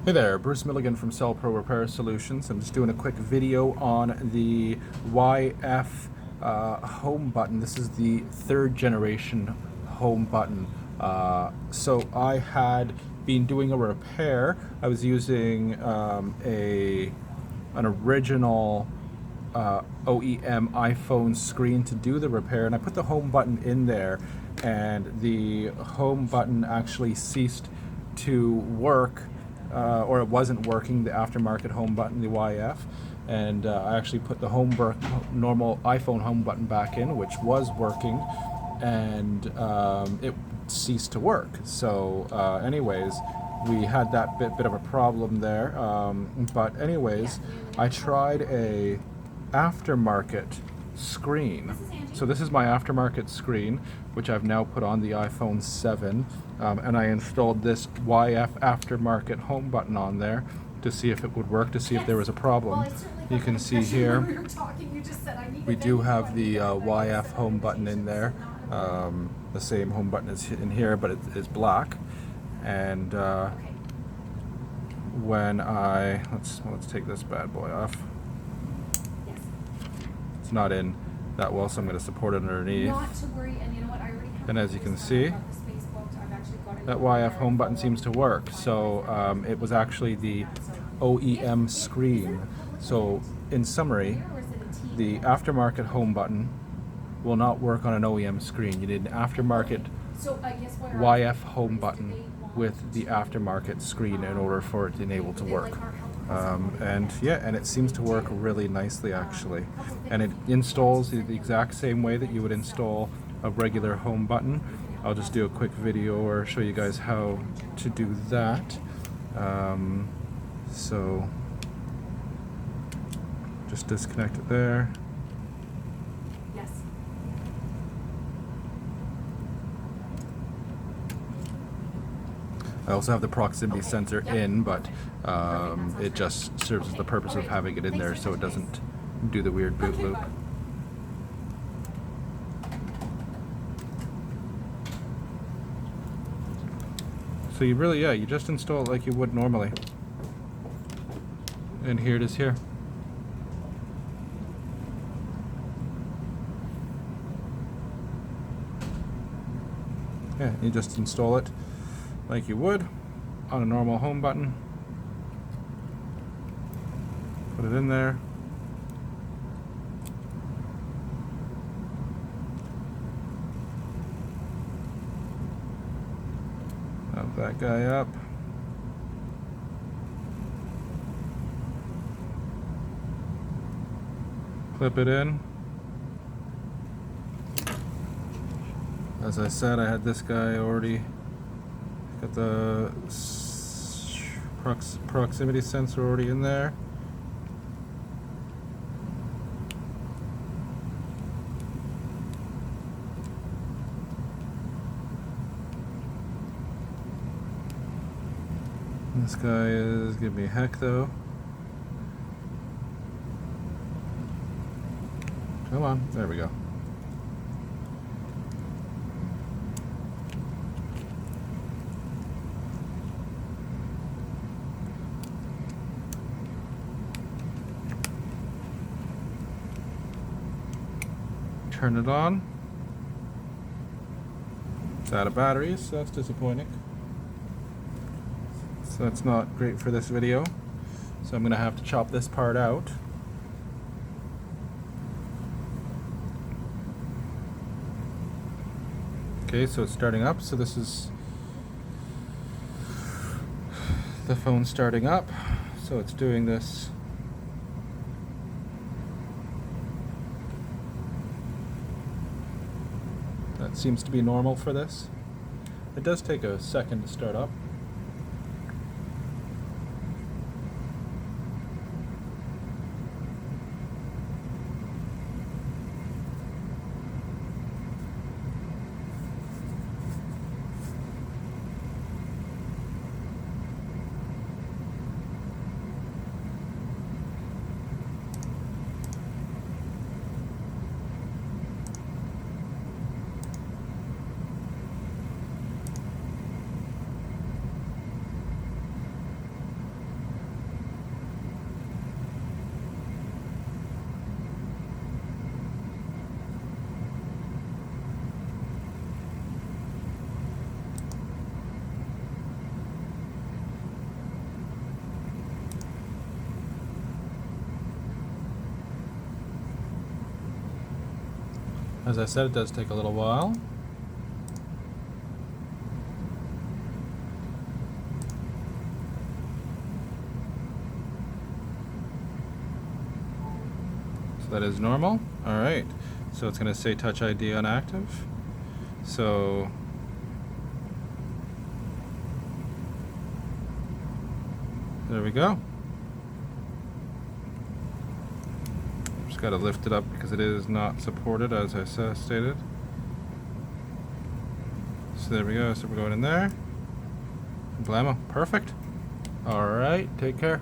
Hey there, Bruce Milligan from Cell Pro Repair Solutions. I'm just doing a quick video on the YF home button. This is the third generation home button. So I had been doing a repair. I was using an original OEM iPhone screen to do the repair, and I put the home button in there, and the home button actually ceased to work, or it wasn't working, the aftermarket home button, the YF, and I actually put the normal iPhone home button back in, which was working, and it ceased to work. So anyways, we had that bit of a problem there, but anyways, I tried a aftermarket screen. So this is my aftermarket screen, which I've now put on the iPhone 7, and I installed this YF aftermarket home button on there to see if it would work, to see if there was a problem. You can see here we do have the YF home button in there. The same home button is in here, but it's black. And when I let's take this bad boy off. It's not in that well, so I'm going to support it underneath. Not to worry, and you know what? I already have. And as you can see, that YF home button seems to work. So it was actually the OEM screen. So in summary, the aftermarket home button will not work on an OEM screen. You need an aftermarket YF home button with the aftermarket screen in order for it to enable to work. And it seems to work really nicely, actually. And it installs the exact same way that you would install a regular home button. I'll just do a quick video or show you guys how to do that. So just disconnect it there. Yes. I also have the proximity sensor in, but it just serves as the purpose of having it in there so it doesn't do the weird boot loop. So you really, you just install it like you would normally. And here it is here. Yeah, you just install it like you would on a normal home button. Put it in there. Have that guy up. Clip it in. As I said, I had this guy already. Got the proximity sensor already in there. This guy is giving me a heck though. Come on, there we go. Turn it on. It's out of batteries, so that's disappointing. So that's not great for this video. So I'm going to have to chop this part out. Okay, so it's starting up. So this is the phone starting up. So it's doing this. That seems to be normal for this. It does take a second to start up. As I said, it does take a little while. So that is normal. All right. So it's going to say Touch ID unactive. So there we go. Just got to lift it up because it is not supported, as I stated. So there we go. So we're going in there. Blammo. Perfect. All right. Take care.